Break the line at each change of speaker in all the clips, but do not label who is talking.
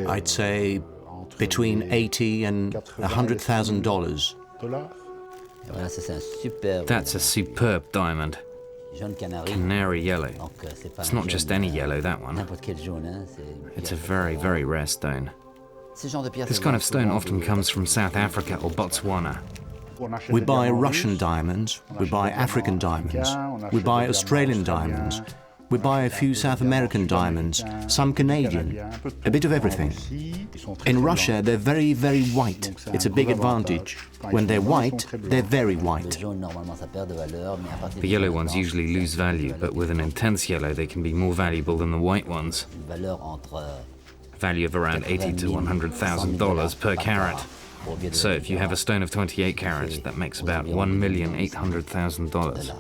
I'd say between $80,000 and $100,000.
That's a superb diamond. Canary yellow. It's not just any yellow, that one. It's a very, very rare stone. This kind of stone often comes from South Africa or Botswana.
We buy Russian diamonds, we buy African diamonds, we buy Australian diamonds, we buy a few South American diamonds, some Canadian, a bit of everything. In Russia, they're very, very white. It's a big advantage. When they're white, they're very white.
The yellow ones usually lose value, but with an intense yellow, they can be more valuable than the white ones. Value of around $80,000 to $100,000 per carat. So if you have a stone of 28 carats, that makes about $1,800,000.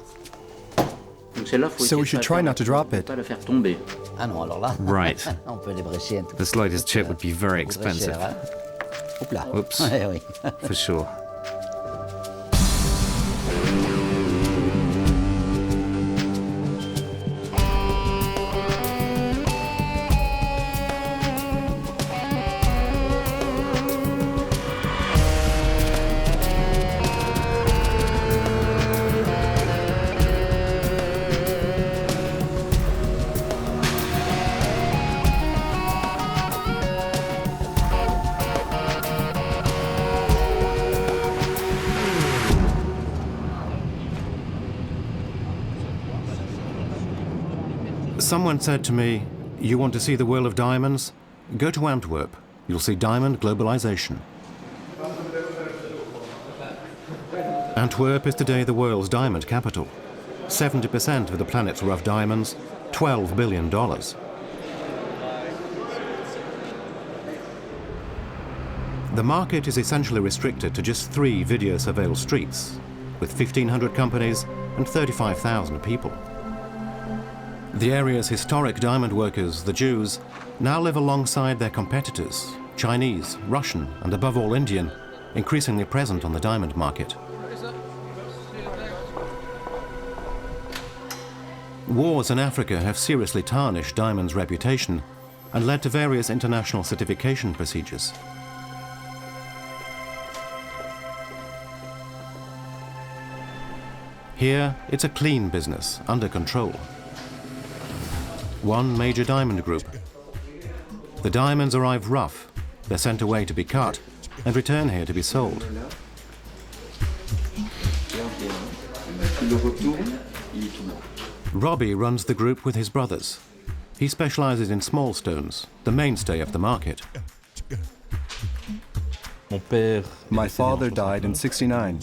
So we should try not to drop it.
Right. The slightest chip would be very expensive. Oops. For sure.
Someone said to me, "You want to see the world of diamonds? Go to Antwerp. You'll see diamond globalization." Antwerp is today the world's diamond capital. 70% of the planet's rough diamonds, $12 billion. The market is essentially restricted to just 3 video-surveilled streets, with 1,500 companies and 35,000 people. The area's historic diamond workers, the Jews, now live alongside their competitors, Chinese, Russian, and above all Indian, increasingly present on the diamond market. Wars in Africa have seriously tarnished diamond's reputation and led to various international certification procedures. Here, it's a clean business, under control. One major diamond group. The diamonds arrive rough, they're sent away to be cut, and return here to be sold. Robbie runs the group with his brothers. He specializes in small stones, the mainstay of the market.
My father died in '69.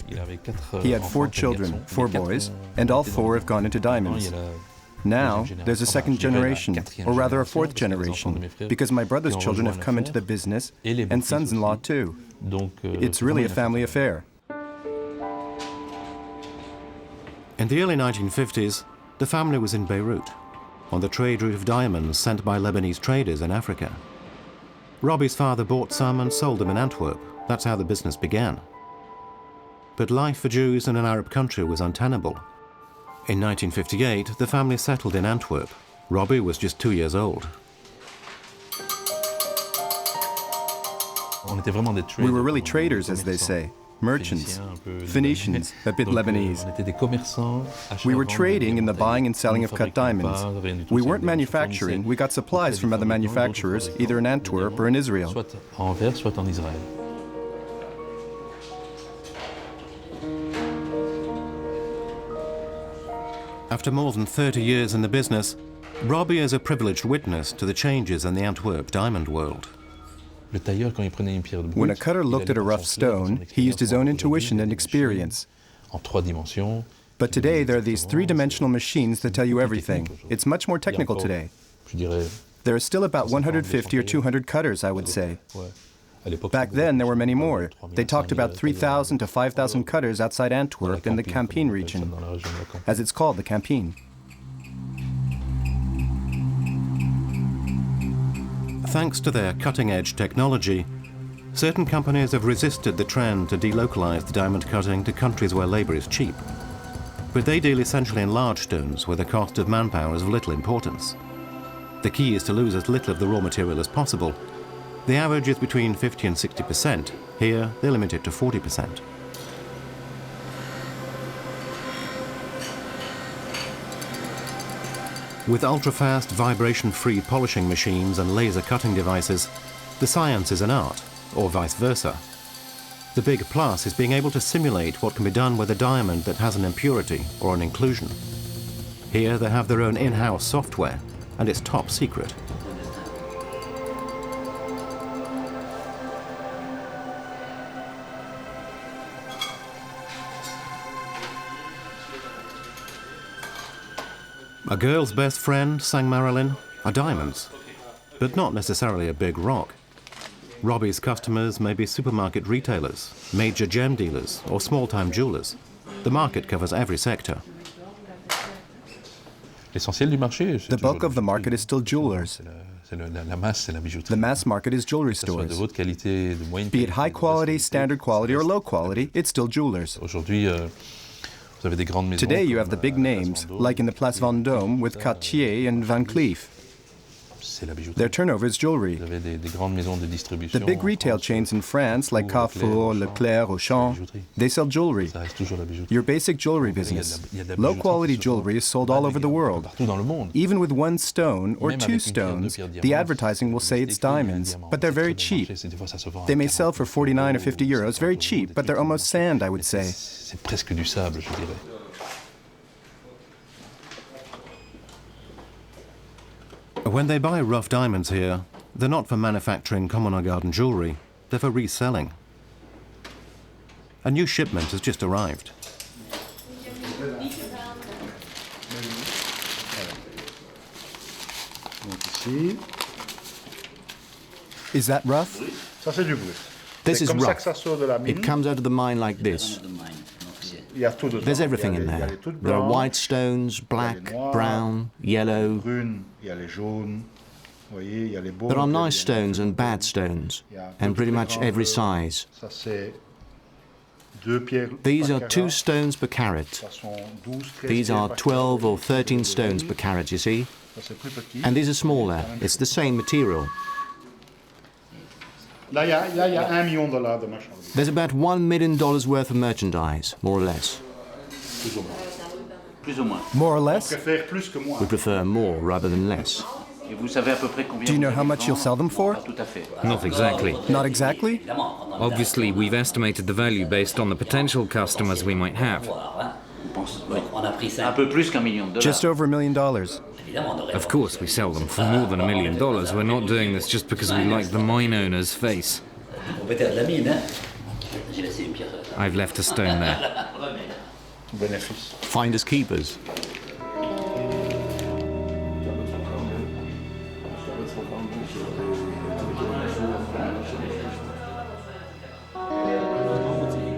He had 4 children, 4 boys, and all 4 have gone into diamonds. Now, there's a second generation, or rather a 4th generation, because my brother's children have come into the business, and sons-in-law too. It's really a family affair.
In the early 1950s, the family was in Beirut, on the trade route of diamonds sent by Lebanese traders in Africa. Robbie's father bought some and sold them in Antwerp. That's how the business began. But life for Jews in an Arab country was untenable. In 1958, the family settled in Antwerp. Robbie was just 2 years old.
We were really traders, as they say. Merchants, Phoenicians, a bit Lebanese. We were trading in the buying and selling of cut diamonds. We weren't manufacturing, we got supplies from other manufacturers, either in Antwerp or in Israel.
After more than 30 years in the business, Robbie is a privileged witness to the changes in the Antwerp diamond world.
When a cutter looked at a rough stone, he used his own intuition and experience. But today there are these 3-dimensional machines that tell you everything. It's much more technical today. There are still about 150 or 200 cutters, I would say. Back then there were many more. They talked about 3,000 to 5,000 cutters outside Antwerp in the Campine region, as it's called, the Campine.
Thanks to their cutting-edge technology, certain companies have resisted the trend to delocalize the diamond cutting to countries where labor is cheap. But they deal essentially in large stones where the cost of manpower is of little importance. The key is to lose as little of the raw material as possible, The average is between 50 and 60%. Here, they limit it to 40%. With ultra-fast, vibration-free polishing machines and laser cutting devices, the science is an art, or vice versa. The big plus is being able to simulate what can be done with a diamond that has an impurity or an inclusion. Here they have their own in-house software, and it's top secret. A girl's best friend, sang Marilyn, are diamonds, but not necessarily a big rock. Robbie's customers may be supermarket retailers, major gem dealers, or small-time jewelers. The market covers every sector.
The bulk of the market is still jewelers. The mass market is jewelry stores. Be it high quality, standard quality, or low quality, it's still jewelers. Today you have the big names, like in the Place Vendôme with Cartier and Van Cleef. Their turnover is jewelry. The big retail chains in France, like Carrefour, Leclerc, Auchan, they sell jewelry. Your basic jewelry business. Low-quality jewelry is sold all over the world. Even with one stone or two stones, the advertising will say it's diamonds, but they're very cheap. They may sell for 49 or 50 euros, very cheap, but they're almost sand, I would say.
When they buy rough diamonds here, they're not for manufacturing common or garden jewelry, they're for reselling. A new shipment has just arrived.
Is that rough?
This is rough. It comes out of the mine like this. There's everything in there. There are white stones, black, brown, yellow. There are nice stones and bad stones, and pretty much every size. These are 2 stones per carat. These are 12 or 13 stones per carat, you see? And these are smaller. It's the same material. There's about $1 million worth of merchandise, more or less.
More or less?
We prefer more rather than less.
Do you know how much you'll sell them for?
Not exactly.
Not exactly?
Obviously, we've estimated the value based on the potential customers we might have.
Just over $1 million.
Of course, we sell them for more than $1 million. We're not doing this just because we like the mine owner's face. I've left a stone there.
Finders keepers.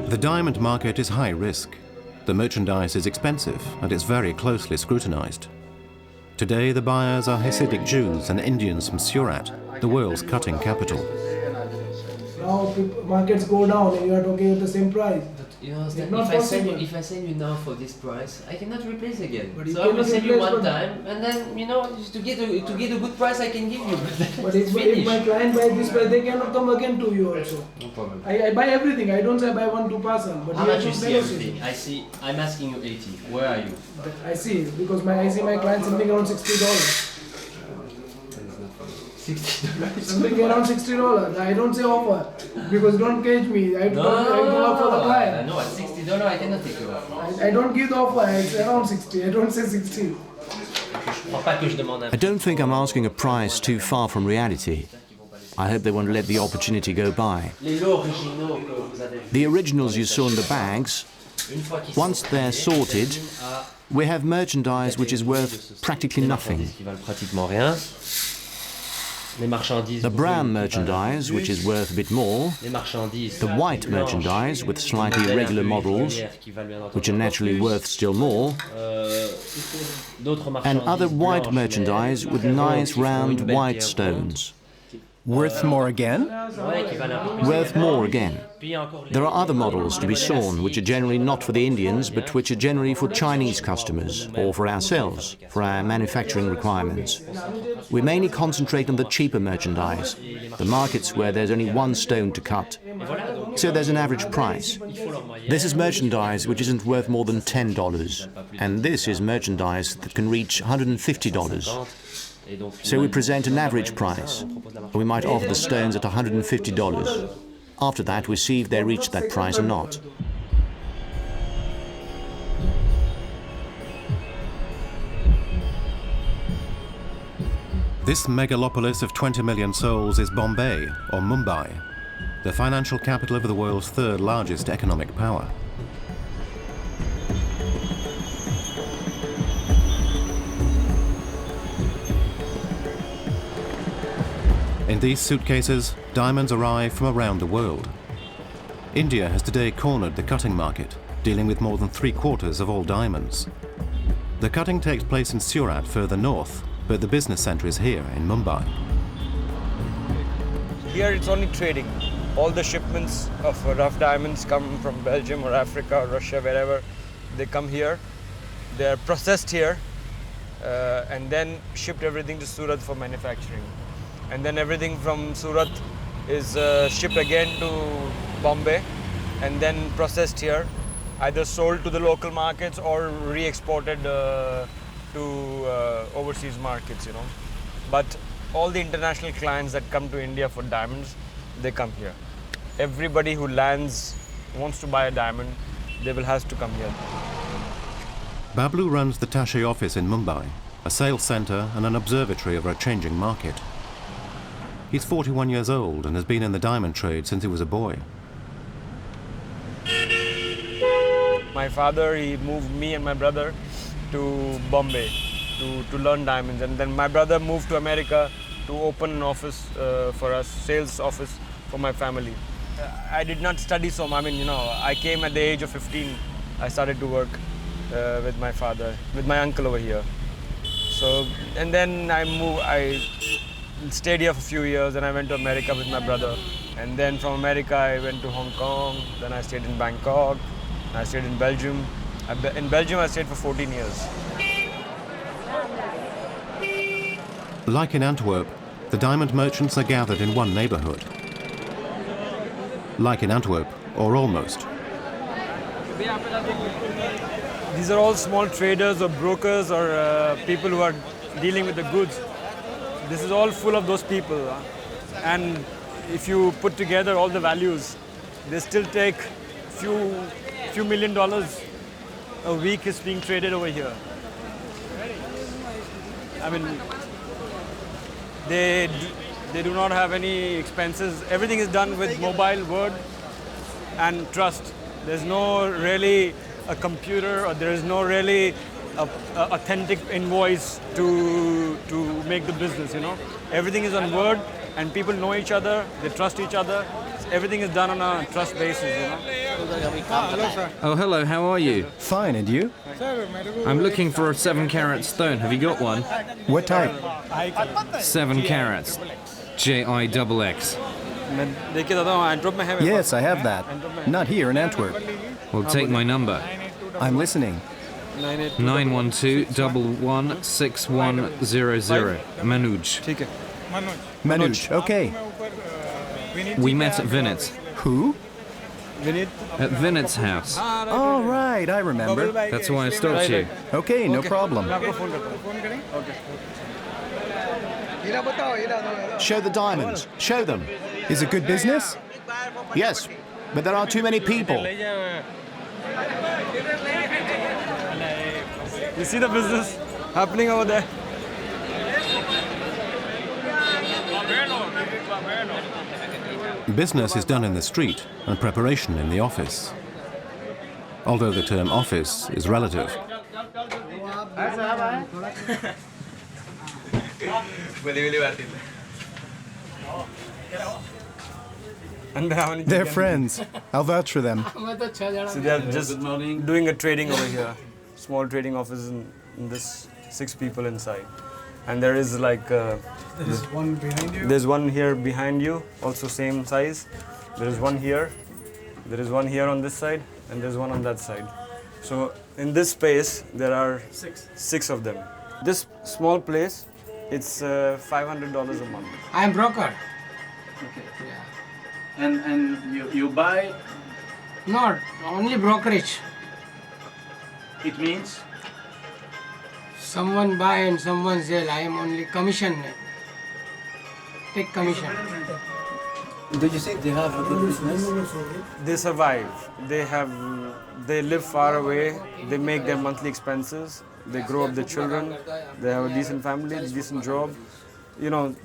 The diamond market is high risk. The merchandise is expensive and it's very closely scrutinized. Today the buyers are Hasidic Jews and Indians from Surat, the world's cutting capital.
Now markets go down and you are talking at the same price.
You understand? If I send you now for this price, I cannot replace again.
But
so I will send you one time, and then just to get a good price, I can give you.
But if my client buys this price, they cannot come again to you also.
No problem.
I buy everything. I don't say I buy 1-2 parcel. But
how much you see everything? I'm asking you 80. Where are you?
I see because I see my client something around $60.
$60.
Something around $60. I don't say offer because don't cage me. I go up for the client.
No, at $60 I cannot take you off.
I don't give the offer. It's around 60. I don't say 60.
I don't think I'm asking a price too far from reality. I hope they won't let the opportunity go by. The originals you saw in the bags, once they're sorted, we have merchandise which is worth practically nothing. The brown merchandise, which is worth a bit more, the white merchandise with slightly irregular models, which are naturally worth still more, and other white merchandise with nice round white stones.
Worth more again?
Worth more again. There are other models to be sawn which are generally not for the Indians, but which are generally for Chinese customers or for ourselves, for our manufacturing requirements. We mainly concentrate on the cheaper merchandise, the markets where there's only one stone to cut. So there's an average price. This is merchandise which isn't worth more than $10, and this is merchandise that can reach $150. So we present an average price. We might offer the stones at $150. After that, we see if they reach that price or not.
This megalopolis of 20 million souls is Bombay, or Mumbai, the financial capital of the world's third largest economic power. In these suitcases, diamonds arrive from around the world. India has today cornered the cutting market, dealing with more than 3/4 of all diamonds. The cutting takes place in Surat further north, but the business centre is here in Mumbai.
Here it's only trading. All the shipments of rough diamonds come from Belgium or Africa or Russia, wherever. They come here, they're processed here, and then shipped everything to Surat for manufacturing. And then everything from Surat is shipped again to Bombay and then processed here, either sold to the local markets or re-exported to overseas markets, you know. But all the international clients that come to India for diamonds, they come here. Everybody who lands, wants to buy a diamond, they will have to come here.
Bablu runs the Tach office in Mumbai, a sales centre and an observatory of a changing market. He's 41 years old and has been in the diamond trade since he was a boy.
My father, he moved me and my brother to Bombay to learn diamonds, and then my brother moved to America to open an office for us, sales office for my family. I did not study so much. I mean, you know, I came at the age of 15. I started to work with my father, with my uncle over here. So, and then I stayed here for a few years, and I went to America with my brother. And then from America, I went to Hong Kong. Then I stayed in Bangkok. I stayed in Belgium. In Belgium, I stayed for 14 years.
Like in Antwerp, the diamond merchants are gathered in one neighbourhood. Like in Antwerp, or almost.
These are all small traders or brokers or people who are dealing with the goods. This is all full of those people. And if you put together all the values, they still take few $1 million a week is being traded over here. I mean, they do not have any expenses. Everything is done with mobile, word, and trust. There's no really a computer, or there is no really a authentic invoice to make the business, you know. Everything is on word, and people know each other, they trust each other. Everything is done on a trust basis, you know.
Oh, hello, how are you?
Fine, and you?
I'm looking for a 7-carat stone. Have you got one?
What type?
7 carats. JIXX.
Yes, I have that. Not here in Antwerp.
Well, take my number.
I'm listening.
912-116100. Manoj.
Manoj, okay.
We met at Vinit's.
Who?
At Vinit's house.
Oh, right, I remember.
That's why I stopped you.
Okay, no problem.
Show the diamonds. Show them.
Is it good business?
Yes, but there are too many people.
You see the business happening over there?
Business is done in the street and preparation in the office. Although the term office is relative.
They're friends. I'll vouch for them.
So they're just doing a trading over here. Small trading office in this, 6 people inside. And there is like
There's one behind you.
there's one here behind you, also same size. There is one here. There is one here on this side, and there's one on that side. So in this space, there are six of them. This small place, it's $500 a month.
I am broker.
Okay. And you buy,
Not only brokerage.
it means
Someone buy and someone sell. I am only commission. Take commission.
do you think they have a good business?
They survive. They live far away. They make their monthly expenses. They grow up their children. They have a decent family, a decent job. You know,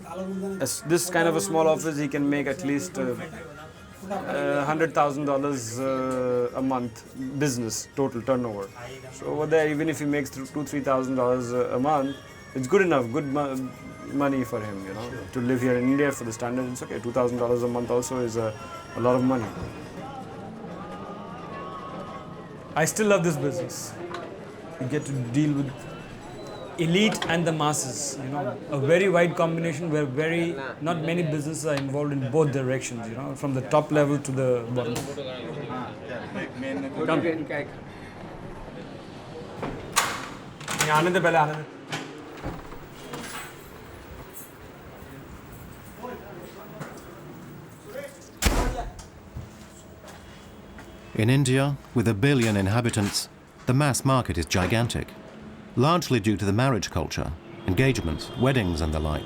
this kind of a small office, he can make at least $100,000 a month business total turnover. So over there, even if he makes $2,000-3,000 a month, it's good enough, good money for him. You know, to live here in India for the standard, it's okay. $2,000 a month also is a lot of money. I still love this business. You get to deal with elite and the masses, you know, a very wide combination where not many businesses are involved in both directions, you know, from the top level to the bottom.
In India, with 1 billion inhabitants, the mass market is gigantic, largely due to the marriage culture, engagements, weddings and the like.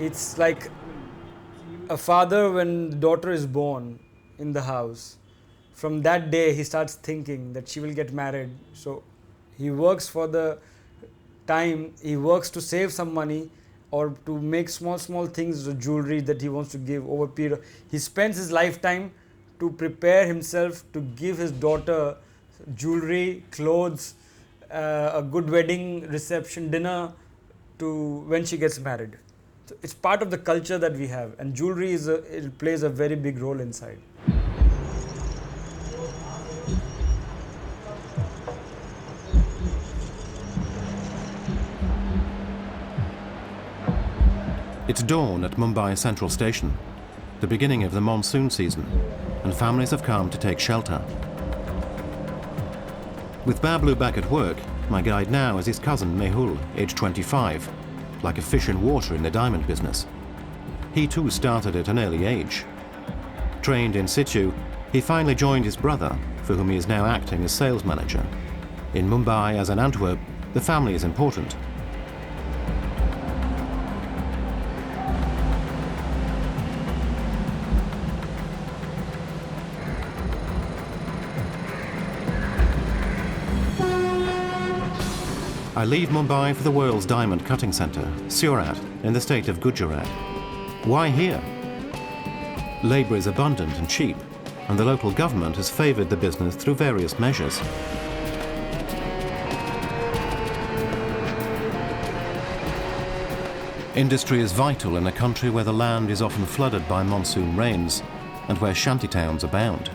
It's like a father when the daughter is born in the house. From that day, he starts thinking that she will get married. So he works for the time, he works to save some money or to make small things, the jewelry that he wants to give over a period. He spends his lifetime to prepare himself to give his daughter jewelry, clothes, a good wedding reception, dinner to when she gets married. So it's part of the culture that we have, and jewelry it plays a very big role inside.
It's dawn at Mumbai Central Station, the beginning of the monsoon season, and families have come to take shelter. With Bablu back at work, my guide now is his cousin Mehul, aged 25, like a fish in water in the diamond business. He too started at an early age. Trained in situ, he finally joined his brother, for whom he is now acting as sales manager. In Mumbai, as in Antwerp, the family is important. I leave Mumbai for the world's diamond cutting centre, Surat, in the state of Gujarat. Why here? Labour is abundant and cheap, and the local government has favoured the business through various measures. Industry is vital in a country where the land is often flooded by monsoon rains and where shanty towns abound.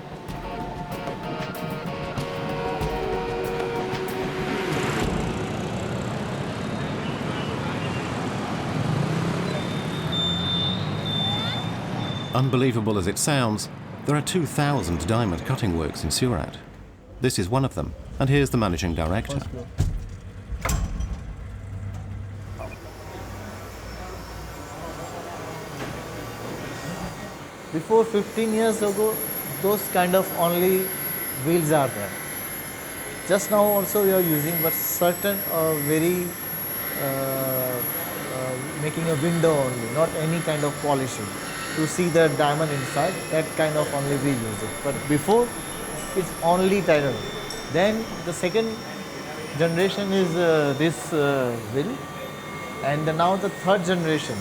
Unbelievable as it sounds, there are 2,000 diamond cutting works in Surat. This is one of them, and here's the managing director.
Before 15 years ago, those kind of only wheels are there. Just now also we are using, but certain very making a window only, not any kind of polishing. To see the diamond inside, that kind of only we use it. But before, it's only title. Then the second generation is this wheel, and now the third generation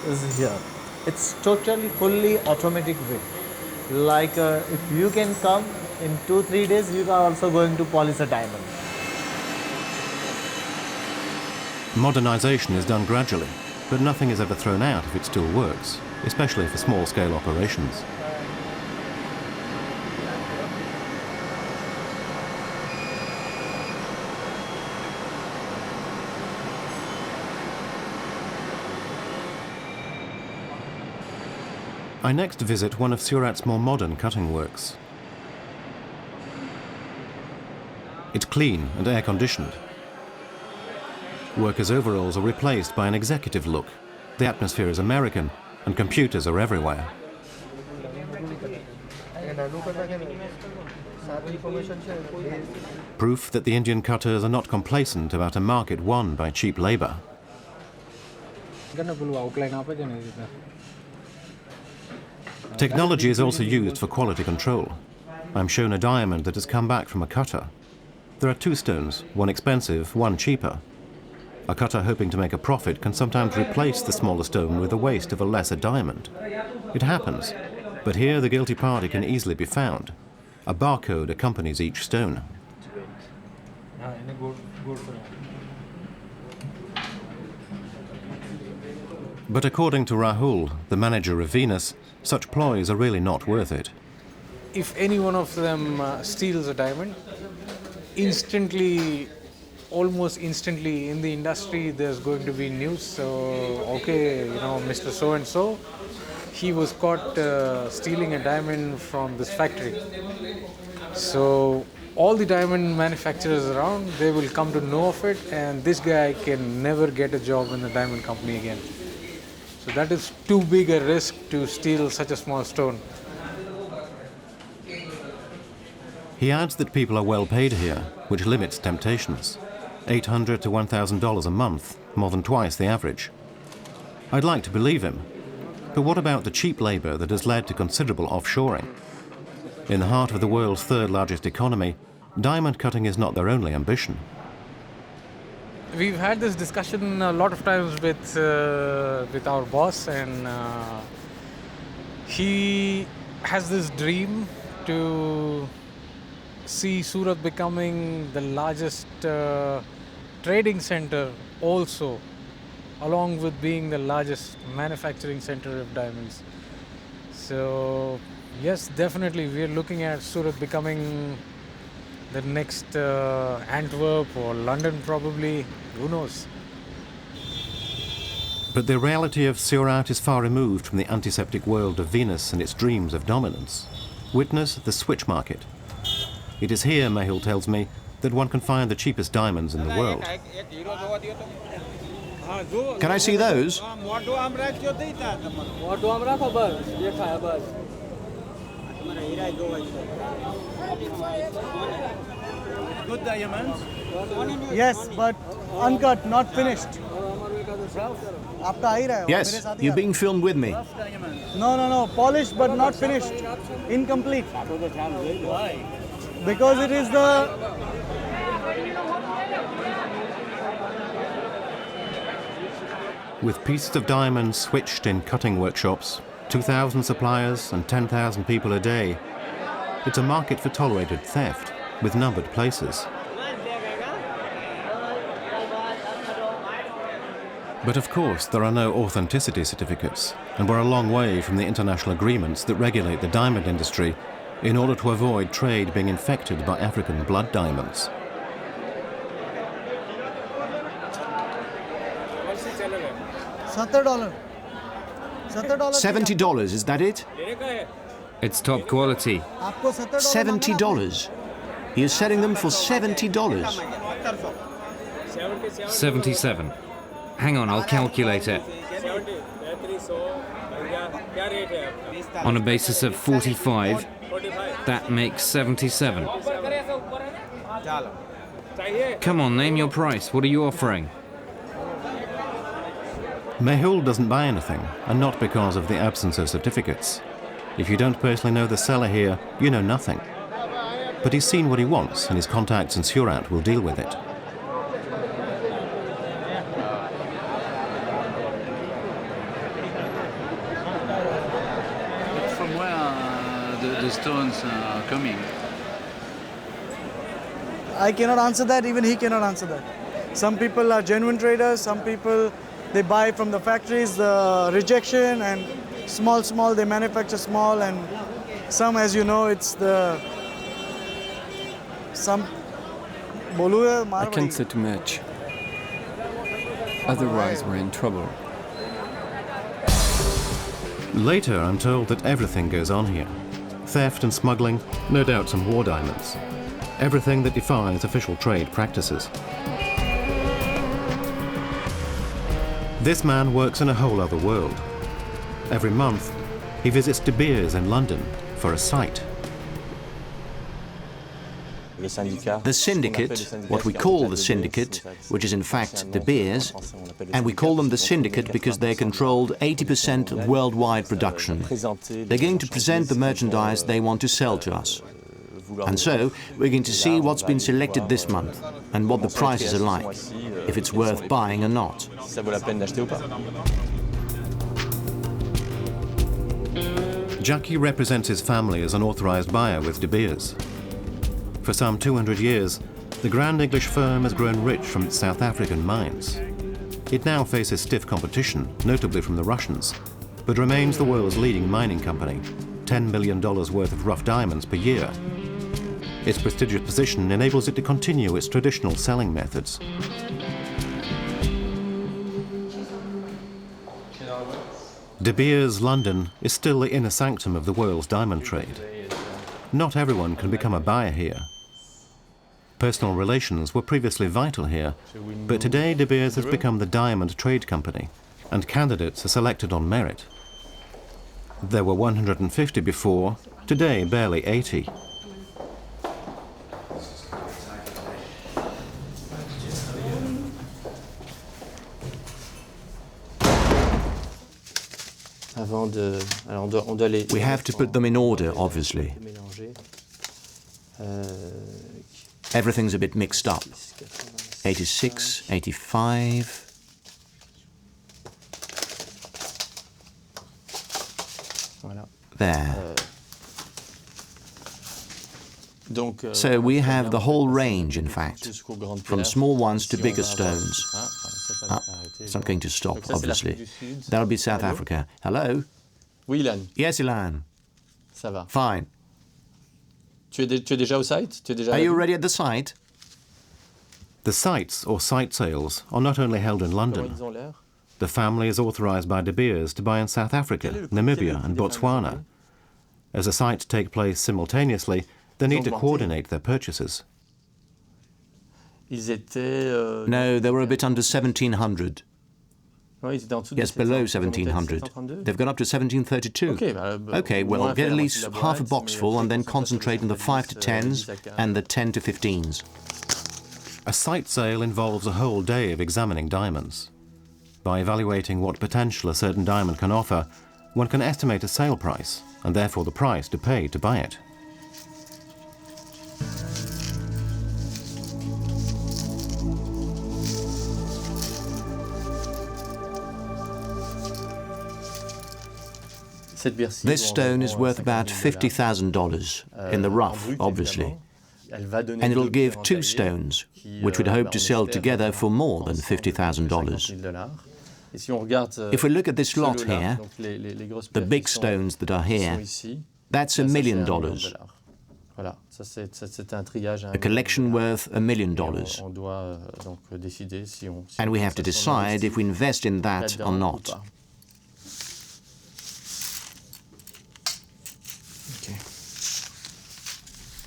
is here. It's totally fully automatic wheel. Like if you can come in 2-3 days, you are also going to polish a diamond.
Modernization is done gradually, but nothing is ever thrown out if it still works, especially for small-scale operations. I next visit one of Surat's more modern cutting works. It's clean and air-conditioned. Workers' overalls are replaced by an executive look. The atmosphere is American, and computers are everywhere. Proof that the Indian cutters are not complacent about a market won by cheap labor. Technology is also used for quality control. I'm shown a diamond that has come back from a cutter. There are two stones, one expensive, one cheaper. A cutter hoping to make a profit can sometimes replace the smaller stone with the waste of a lesser diamond. It happens, but here the guilty party can easily be found. A barcode accompanies each stone. But according to Rahul, the manager of Venus, such ploys are really not worth it.
If any one of them steals a diamond, almost instantly in the industry there's going to be news. So, okay, Mr. So-and-so, he was caught stealing a diamond from this factory. So all the diamond manufacturers around, they will come to know of it, and this guy can never get a job in the diamond company again. So that is too big a risk to steal such a small stone.
He adds that people are well paid here, which limits temptations. $800 to $1,000 a month, more than twice the average. I'd like to believe him. But what about the cheap labor that has led to considerable offshoring? In the heart of the world's third largest economy, diamond cutting is not their only ambition.
We've had this discussion a lot of times with our boss, and he has this dream to see Surat becoming the largest trading center also, along with being the largest manufacturing center of diamonds. So yes, definitely we are looking at Surat becoming the next Antwerp or London probably, who knows.
But the reality of Surat is far removed from the antiseptic world of Venus and its dreams of dominance. Witness the switch market. It is here, Mehul tells me, that one can find the cheapest diamonds in the world.
Can I see those?
Good diamonds?
Yes, but uncut, not finished.
Yes, you're being filmed with me.
No, polished but not finished. Incomplete. Because it is the...
With pieces of diamonds switched in cutting workshops, 2,000 suppliers and 10,000 people a day, it's a market for tolerated theft, with numbered places. But of course, there are no authenticity certificates, and we're a long way from the international agreements that regulate the diamond industry in order to avoid trade being infected by African blood diamonds.
$70, is that it?
It's top quality.
$70. He is selling them for $70.
77. Hang on, I'll calculate it. On a basis of 45, that makes 77. Come on, name your price. What are you offering?
Mehul doesn't buy anything, and not because of the absence of certificates. If you don't personally know the seller here, you know nothing. But he's seen what he wants, and his contacts in Surat will deal with it.
From where the stones are coming?
I cannot answer that, even he cannot answer that. Some people are genuine traders, some people, they buy from the factories, the rejection, and small, they manufacture small, and some, as you know, it's the... Some...
I can't say too much. Otherwise, we're in trouble.
Later, I'm told that everything goes on here. Theft and smuggling, no doubt some war diamonds. Everything that defies official trade practices. This man works in a whole other world. Every month, he visits De Beers in London for a site.
The syndicate, what we call the syndicate, which is in fact De Beers, and we call them the syndicate because they controlled 80% of worldwide production. They're going to present the merchandise they want to sell to us. And so, we're going to see what's been selected this month, and what the prices are like, if it's worth buying or not.
Jackie represents his family as an authorized buyer with De Beers. For some 200 years, the grand English firm has grown rich from its South African mines. It now faces stiff competition, notably from the Russians, but remains the world's leading mining company, $10 million worth of rough diamonds per year. Its prestigious position enables it to continue its traditional selling methods. De Beers London is still the inner sanctum of the world's diamond trade. Not everyone can become a buyer here. Personal relations were previously vital here, but today De Beers has become the diamond trade company, and candidates are selected on merit. There were 150 before, today barely 80.
We have to put them in order, obviously. Everything's a bit mixed up. 86, 85... There. So we have the whole range, in fact, from small ones to bigger stones. It's not going to stop, obviously. That'll be South Africa. Hello? Yes, Ilan. Fine. Are you already at the site?
The sites, or site sales, are not only held in London. The family is authorized by De Beers to buy in South Africa, Namibia and Botswana. As the sites take place simultaneously, they need to coordinate their purchases.
No, they were a bit under 1,700. Yes, below 1,700. They've gone up to 1,732. OK, well, get at least half a box full and then concentrate on the 5 to 10s and the 10 to 15s.
A site sale involves a whole day of examining diamonds. By evaluating what potential a certain diamond can offer, one can estimate a sale price, and therefore the price to pay to buy it.
This stone is worth about $50,000, in the rough, obviously. And it'll give 2 stones, which we'd hope to sell together for more than $50,000. If we look at this lot here, the big stones that are here, that's $1 million. A collection worth $1 million. And we have to decide if we invest in that or not.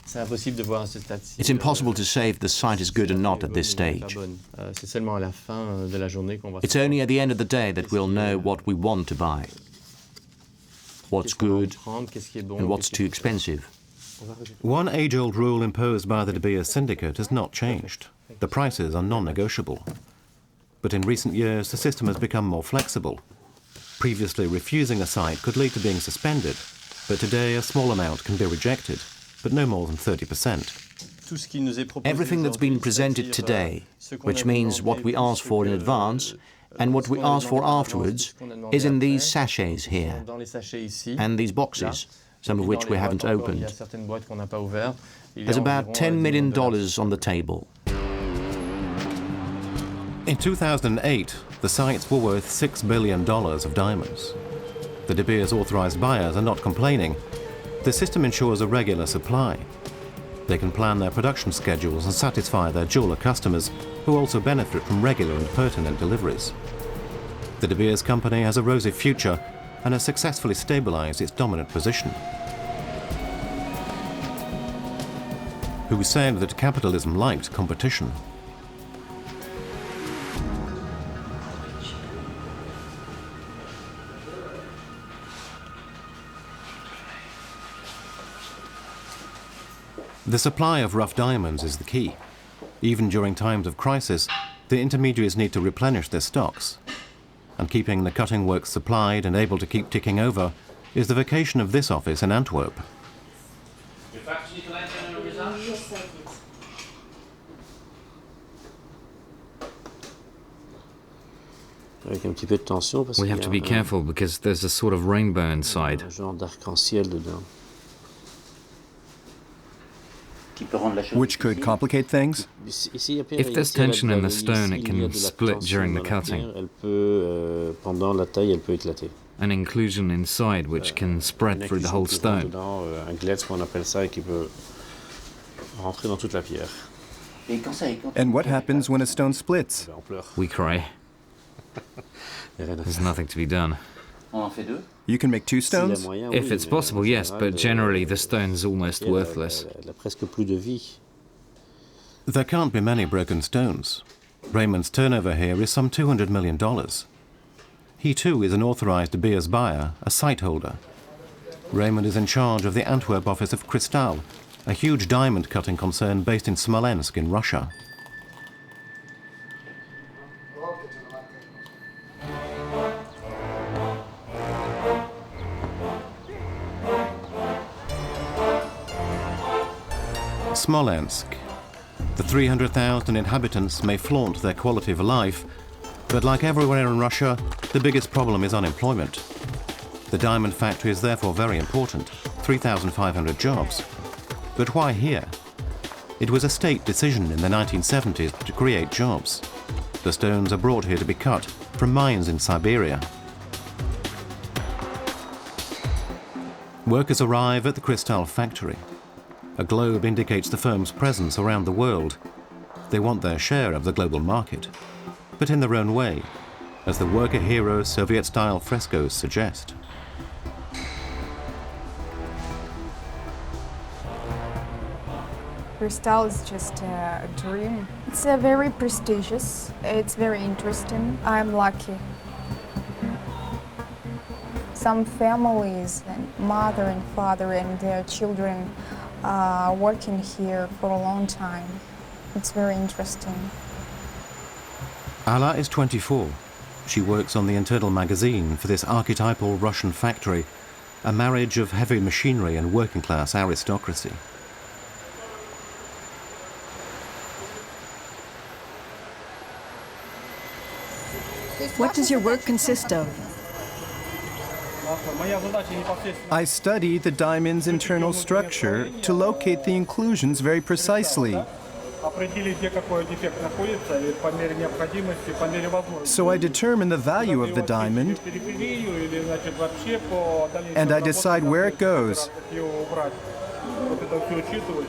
It's impossible to say if the site is good or not at this stage. It's only at the end of the day that we'll know what we want to buy, what's good and what's too expensive.
One age-old rule imposed by the De Beers syndicate has not changed. The prices are non-negotiable. But in recent years, the system has become more flexible. Previously, refusing a site could lead to being suspended, but today a small amount can be rejected, but no more than 30%.
Everything that's been presented today, which means what we ask for in advance and what we ask for afterwards, is in these sachets here and these boxes, some of which we haven't opened. There's about $10 million on the table.
In 2008, the sites were worth $6 billion of diamonds. The De Beers authorized buyers are not complaining. The system ensures a regular supply. They can plan their production schedules and satisfy their jeweler customers, who also benefit from regular and pertinent deliveries. The De Beers company has a rosy future, and has successfully stabilized its dominant position. Who said that capitalism liked competition? The supply of rough diamonds is the key. Even during times of crisis, the intermediaries need to replenish their stocks. And keeping the cutting works supplied and able to keep ticking over is the vocation of this office in Antwerp.
We have to be careful because there's a sort of rainbow inside.
Which could complicate things?
If there's tension in the stone, it can split during the cutting. An inclusion inside which can spread through the whole stone.
And what happens when a stone splits?
We cry. There's nothing to be done.
You can make two stones?
If it's possible, yes, but generally the stone's almost worthless.
There can't be many broken stones. Raymond's turnover here is some $200 million. He too is an authorized beers buyer, a site holder. Raymond is in charge of the Antwerp office of Cristal, a huge diamond cutting concern based in Smolensk in Russia. Smolensk. The 300,000 inhabitants may flaunt their quality of life, but like everywhere in Russia, the biggest problem is unemployment. The diamond factory is therefore very important, 3,500 jobs. But why here? It was a state decision in the 1970s to create jobs. The stones are brought here to be cut from mines in Siberia. Workers arrive at the Cristal factory. A globe indicates the firm's presence around the world. They want their share of the global market, but in their own way, as the worker hero Soviet-style frescoes suggest.
Cristal is just a dream. It's very prestigious. It's very interesting. I'm lucky. Some families, and mother and father and their children, working here for a long time. It's very interesting.
Alla is 24. She works on the internal magazine for this archetypal Russian factory, a marriage of heavy machinery and working-class aristocracy.
What does your work consist of?
I study the diamond's internal structure to locate the inclusions very precisely. So I determine the value of the diamond, and I decide where it goes,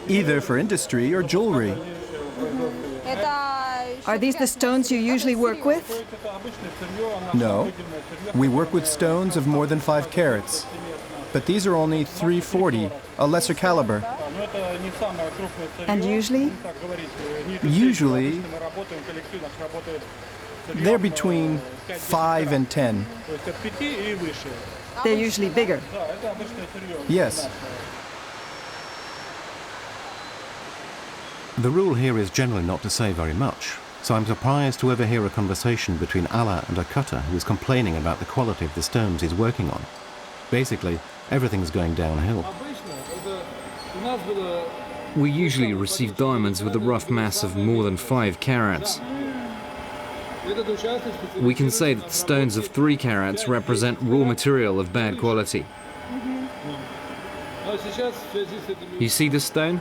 either for industry or jewelry.
Are these the stones you usually work with?
No. We work with stones of more than 5 carats. But these are only 340, a lesser caliber.
And usually?
Usually, they're between 5 and 10.
They're usually bigger.
Yes.
The rule here is generally not to say very much, so I'm surprised to overhear a conversation between Alla and a cutter who is complaining about the quality of the stones he's working on. Basically, everything's going downhill.
We usually receive diamonds with a rough mass of more than 5 carats. We can say that stones of 3 carats represent raw material of bad quality. You see this stone?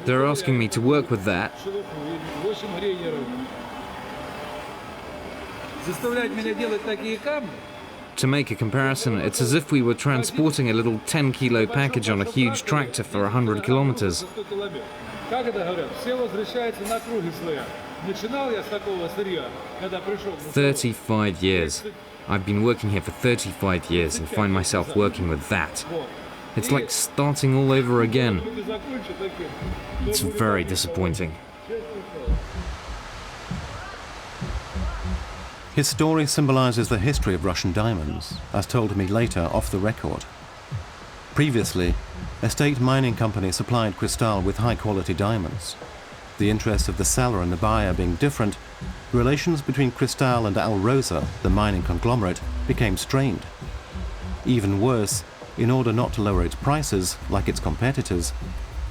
They're asking me to work with that. To make a comparison, it's as if we were transporting a little 10-kilo package on a huge tractor for 100 kilometers. 35 years. I've been working here for 35 years and find myself working with that. It's like starting all over again. It's very disappointing.
His story symbolizes the history of Russian diamonds, as told to me later off the record. Previously, a state mining company supplied Cristal with high-quality diamonds. The interests of the seller and the buyer being different, relations between Cristal and Alrosa, the mining conglomerate, became strained. Even worse, in order not to lower its prices, like its competitors,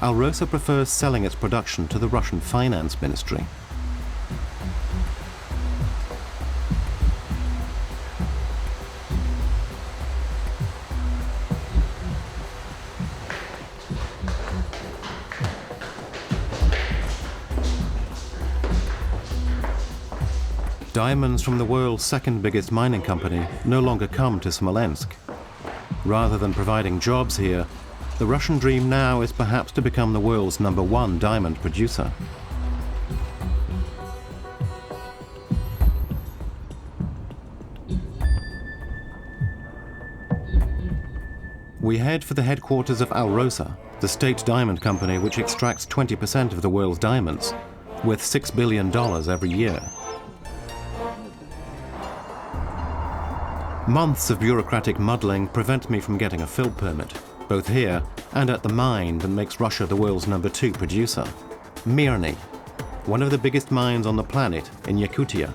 Alrosa prefers selling its production to the Russian finance ministry. Diamonds from the world's second biggest mining company no longer come to Smolensk. Rather than providing jobs here, the Russian dream now is perhaps to become the world's #1 diamond producer. We head for the headquarters of Alrosa, the state diamond company which extracts 20% of the world's diamonds, worth $6 billion every year. Months of bureaucratic muddling prevent me from getting a fill permit, both here and at the mine that makes Russia the world's #2 producer, Mirny, one of the biggest mines on the planet in Yakutia.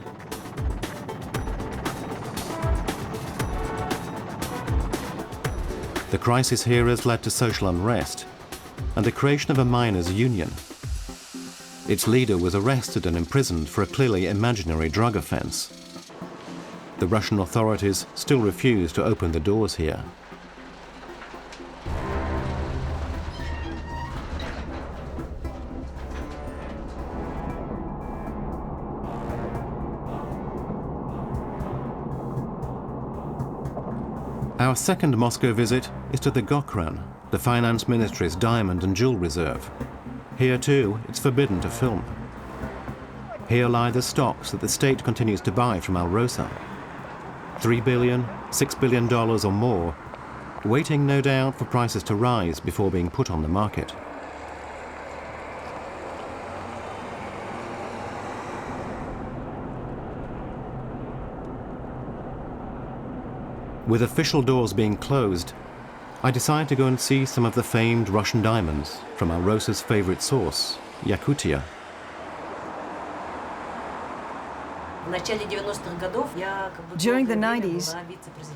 The crisis here has led to social unrest and the creation of a miners' union. Its leader was arrested and imprisoned for a clearly imaginary drug offense. The Russian authorities still refuse to open the doors here. Our second Moscow visit is to the Gokran, the finance ministry's diamond and jewel reserve. Here too, it's forbidden to film. Here lie the stocks that the state continues to buy from Alrosa. $3 billion, $6 billion or more, waiting no doubt for prices to rise before being put on the market. With official doors being closed, I decide to go and see some of the famed Russian diamonds from Alrosa's favorite source, Yakutia.
During the 90s,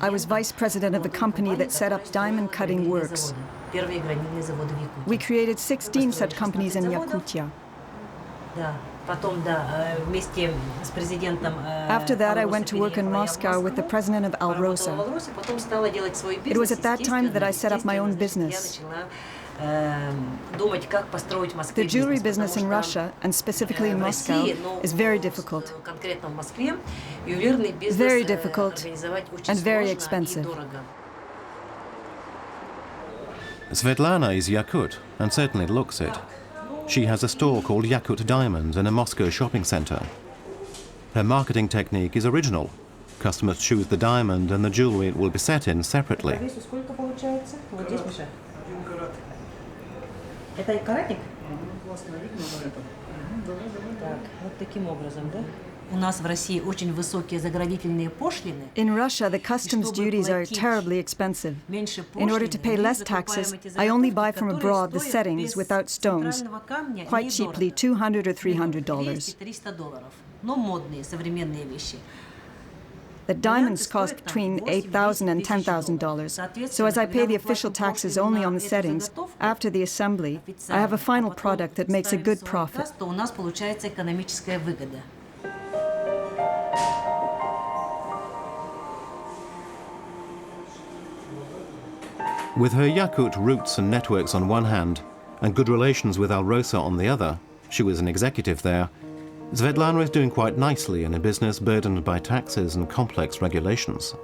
I was vice president of the company that set up diamond cutting works. We created 16 such companies in Yakutia. After that, I went to work in Moscow with the president of Alrosa. It was at that time that I set up my own business. The jewelry business in Russia, and specifically in Moscow, is very difficult. Very difficult and very expensive.
Svetlana is Yakut, and certainly looks it. She has a store called Yakut Diamonds in a Moscow shopping center. Her marketing technique is original. Customers choose the diamond and the jewelry it will be set in separately.
In Russia, the customs duties are terribly expensive. In order to pay less taxes, I only buy from abroad the settings without stones, quite cheaply, $200 or $300. The diamonds cost between $8,000 and $10,000. So as I pay the official taxes only on the settings, after the assembly, I have a final product that makes a good profit.
With her Yakut roots and networks on one hand, and good relations with Alrosa on the other, she was an executive there, Svetlana is doing quite nicely in a business burdened by taxes and complex regulations.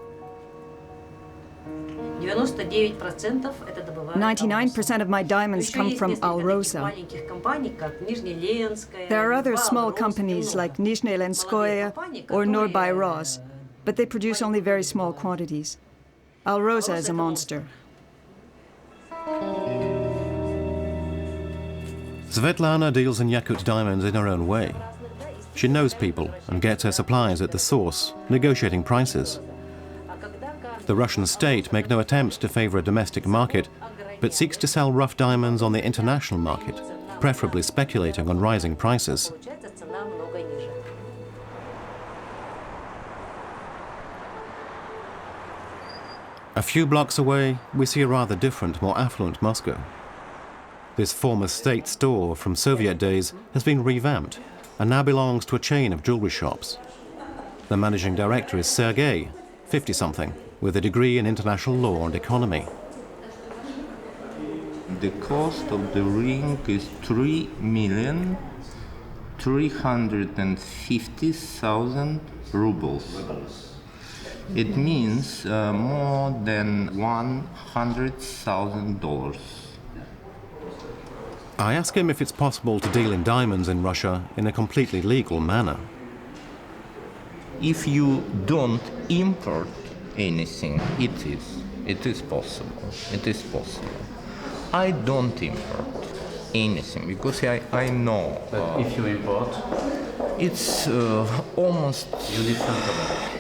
99% of my diamonds come from Alrosa. There are other small companies like Nizhny Lenskoye or Norbai Roz, but they produce only very small quantities. Alrosa is a monster.
Svetlana deals in Yakut diamonds in her own way. She knows people and gets her suppliers at the source, negotiating prices. The Russian state make no attempt to favor a domestic market, but seeks to sell rough diamonds on the international market, preferably speculating on rising prices. A few blocks away, we see a rather different, more affluent Moscow. This former state store from Soviet days has been revamped and now belongs to a chain of jewelry shops. The managing director is Sergei, 50-something, with a degree in international law and economy.
The cost of the ring is 3,350,000 rubles. It means more than $100,000.
I ask him if it's possible to deal in diamonds in Russia in a completely legal manner.
If you don't import anything, it is possible. It is possible. I don't import anything because I know.
But if you import,
it's almost.
You different about it.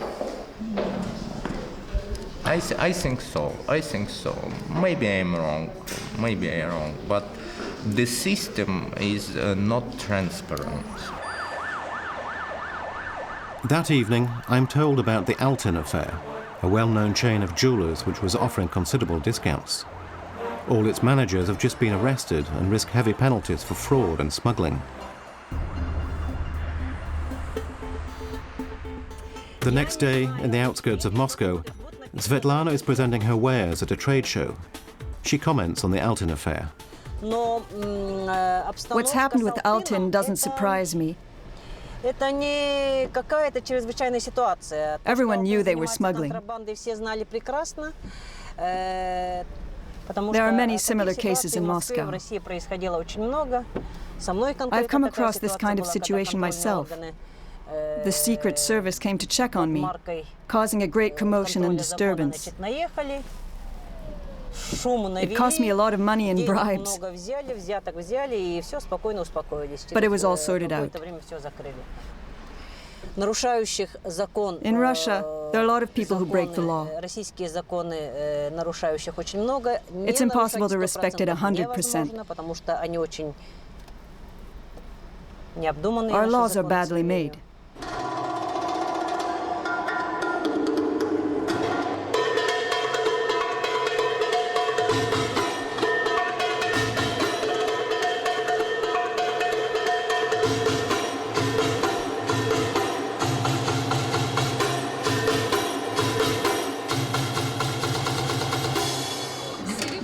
I think so. I think so. Maybe I'm wrong. Maybe I'm wrong. But the system is not transparent.
That evening, I'm told about the Altin affair, a well-known chain of jewelers which was offering considerable discounts. All its managers have just been arrested and risk heavy penalties for fraud and smuggling. The next day, in the outskirts of Moscow, Svetlana is presenting her wares at a trade show. She comments on the Altin affair.
What's happened with Altin doesn't surprise me. Everyone knew they were smuggling. There are many similar cases in Moscow. I've come across this kind of situation myself. The Secret Service came to check on me, causing a great commotion and disturbance. It cost me a lot of money in bribes, but it was all sorted out. In Russia, there are a lot of people who break the law. It's impossible to respect it 100%. Our laws are badly made.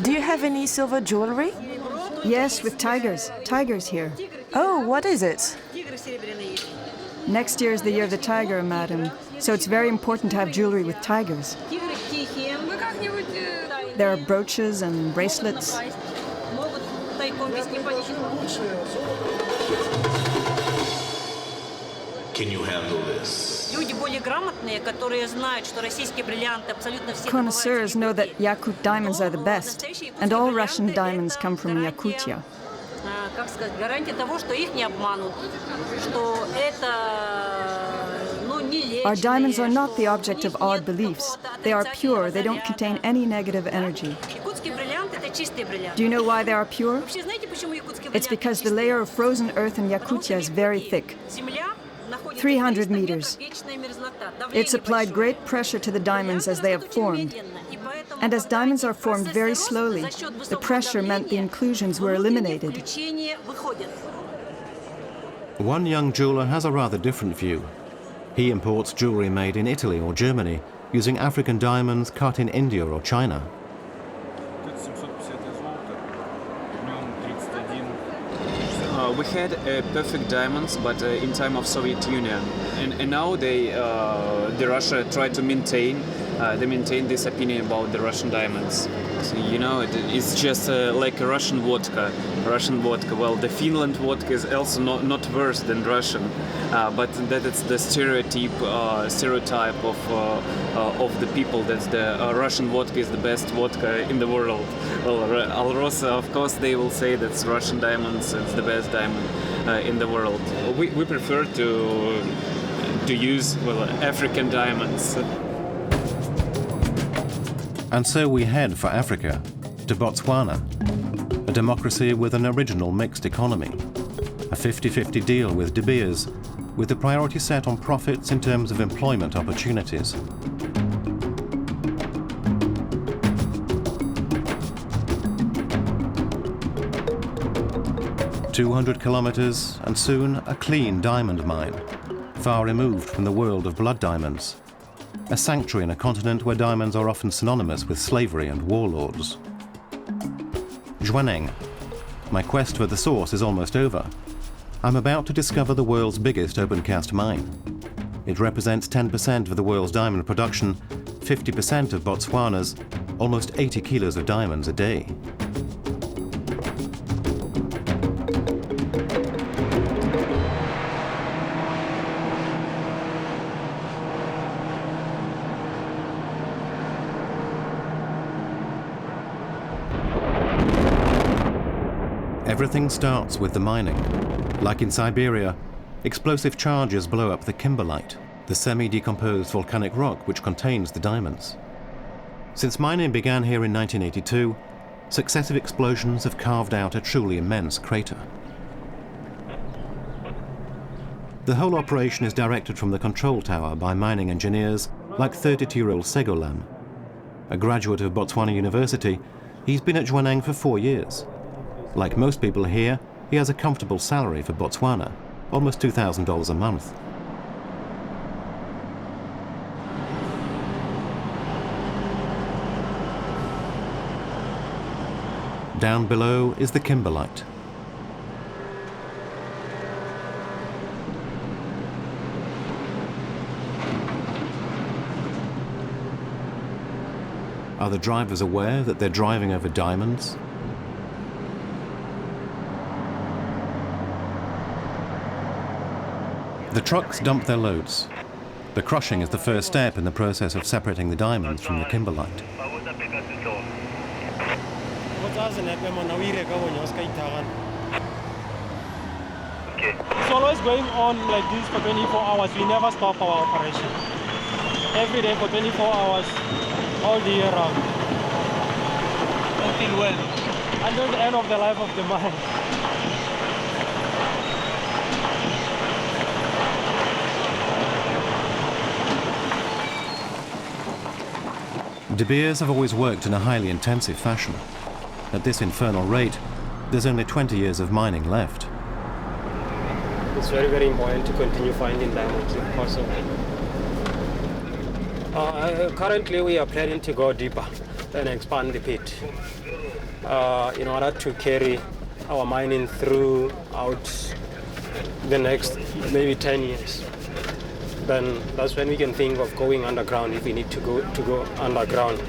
Do you have any silver jewelry?
Yes, with tigers. Tigers here.
Oh, what is it?
Next year is the year of the tiger, madam, so it's very important to have jewelry with tigers. There are brooches and bracelets.
Can you handle this?
Connoisseurs know that Yakut diamonds are the best, and all Russian diamonds come from Yakutia. Our diamonds are not the object of odd beliefs. They are pure, they don't contain any negative energy. Do you know why they are pure? It's because the layer of frozen earth in Yakutia is very thick. 300 meters. It's applied great pressure to the diamonds as they have formed. And as diamonds are formed very slowly, the pressure meant the inclusions were eliminated.
One young jeweler has a rather different view. He imports jewelry made in Italy or Germany, using African diamonds cut in India or China.
We had perfect diamonds, but in time of Soviet Union, and now the Russia tried to maintain they maintain this opinion about the Russian diamonds. So, you know, it's just like a Russian vodka. Well, the Finland vodka is also not worse than Russian, but that it's the stereotype of the people that the Russian vodka is the best vodka in the world. Well, Alrosa, of course, they will say that Russian diamonds is the best diamond in the world. We prefer to use, well, African diamonds.
And so we head for Africa, to Botswana, a democracy with an original mixed economy, a 50-50 deal with De Beers, with the priority set on profits in terms of employment opportunities. "200 kilometers and soon a clean diamond mine, far removed from the world of blood diamonds. A sanctuary in a continent where diamonds are often synonymous with slavery and warlords. Jwaneng. My quest for the source is almost over. I'm about to discover the world's biggest open-cast mine. It represents 10% of the world's diamond production, 50% of Botswana's, almost 80 kilos of diamonds a day. Everything starts with the mining. Like in Siberia, explosive charges blow up the kimberlite, the semi-decomposed volcanic rock which contains the diamonds. Since mining began here in 1982, successive explosions have carved out a truly immense crater. The whole operation is directed from the control tower by mining engineers like 32-year-old Segolam. A graduate of Botswana University, he's been at Jwaneng for 4 years. Like most people here, he has a comfortable salary for Botswana, almost $2,000 a month. Down below is the kimberlite. Are the drivers aware that they're driving over diamonds? The trucks dump their loads. The crushing is the first step in the process of separating the diamonds from the kimberlite.
It's always going on like this for 24 hours. We never stop our operation. Every day for 24 hours, all the year round. Until when? Until the end of the life of the mine.
De Beers have always worked in a highly intensive fashion. At this infernal rate, there's only 20 years of mining left.
It's very, very important to continue finding diamonds if possible. Currently, we are planning to go deeper and expand the pit in order to carry our mining throughout the next maybe 10 years. Then that's when we can think of going underground if we need to go underground.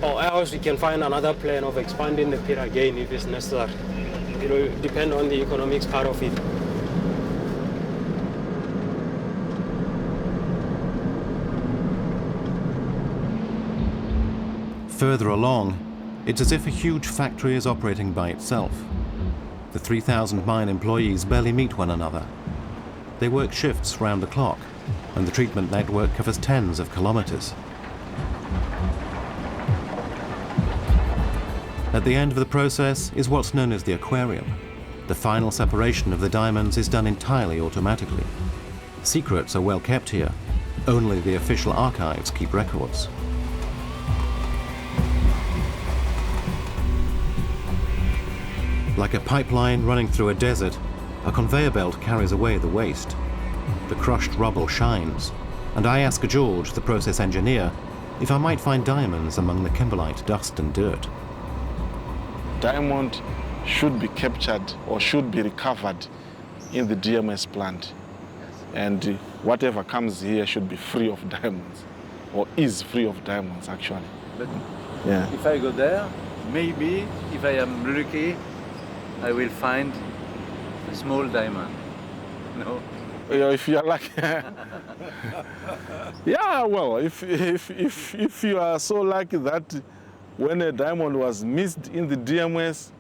Or else we can find another plan of expanding the pit again if it's necessary. It will depend on the economics part of it.
Further along, it's as if a huge factory is operating by itself. The 3,000 mine employees barely meet one another. They work shifts round the clock, and the treatment network covers tens of kilometers. At the end of the process is what's known as the aquarium. The final separation of the diamonds is done entirely automatically. Secrets are well kept here. Only the official archives keep records. Like a pipeline running through a desert, a conveyor belt carries away the waste. The crushed rubble shines, and I ask George, the process engineer, if I might find diamonds among the kimberlite dust and dirt.
Diamond should be captured or should be recovered in the DMS plant, and whatever comes here should be free of diamonds. or is free of diamonds, actually.
But
Yeah.
if I go there, maybe if I am lucky, I will find a small diamond. No?
Yeah, if you are lucky. Yeah, well, if you are so lucky that when a diamond was missed in the DMS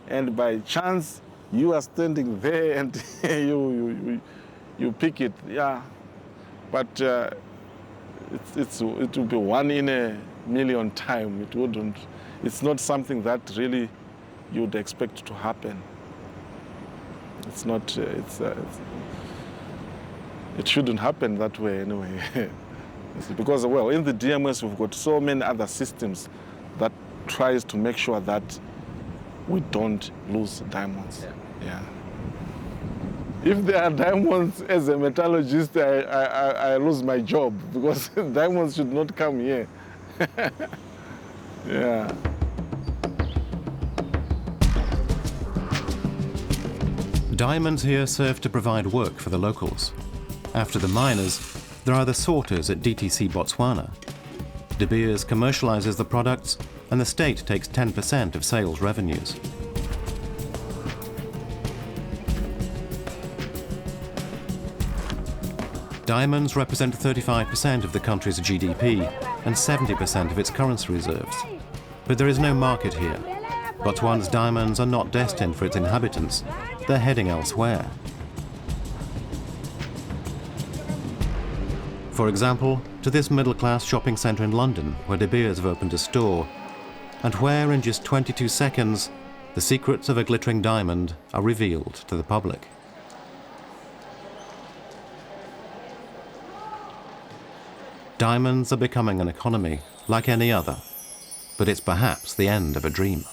and by chance you are standing there and you pick it, yeah. But it will be 1 in a million time. It wouldn't. It's not something that really you'd expect to happen. It's not. It shouldn't happen that way anyway. Because, well, in the DMS we've got so many other systems that tries to make sure that we don't lose diamonds. Yeah. If there are diamonds as a metallurgist, I lose my job because diamonds should not come here. Yeah.
Diamonds here serve to provide work for the locals. After the miners, there are the sorters at DTC Botswana. De Beers commercializes the products, and the state takes 10% of sales revenues. Diamonds represent 35% of the country's GDP and 70% of its currency reserves. But there is no market here. Botswana's diamonds are not destined for its inhabitants. They're heading elsewhere. For example, to this middle-class shopping centre in London, where De Beers have opened a store, and where in just 22 seconds, the secrets of a glittering diamond are revealed to the public. Diamonds are becoming an economy like any other, but it's perhaps the end of a dream.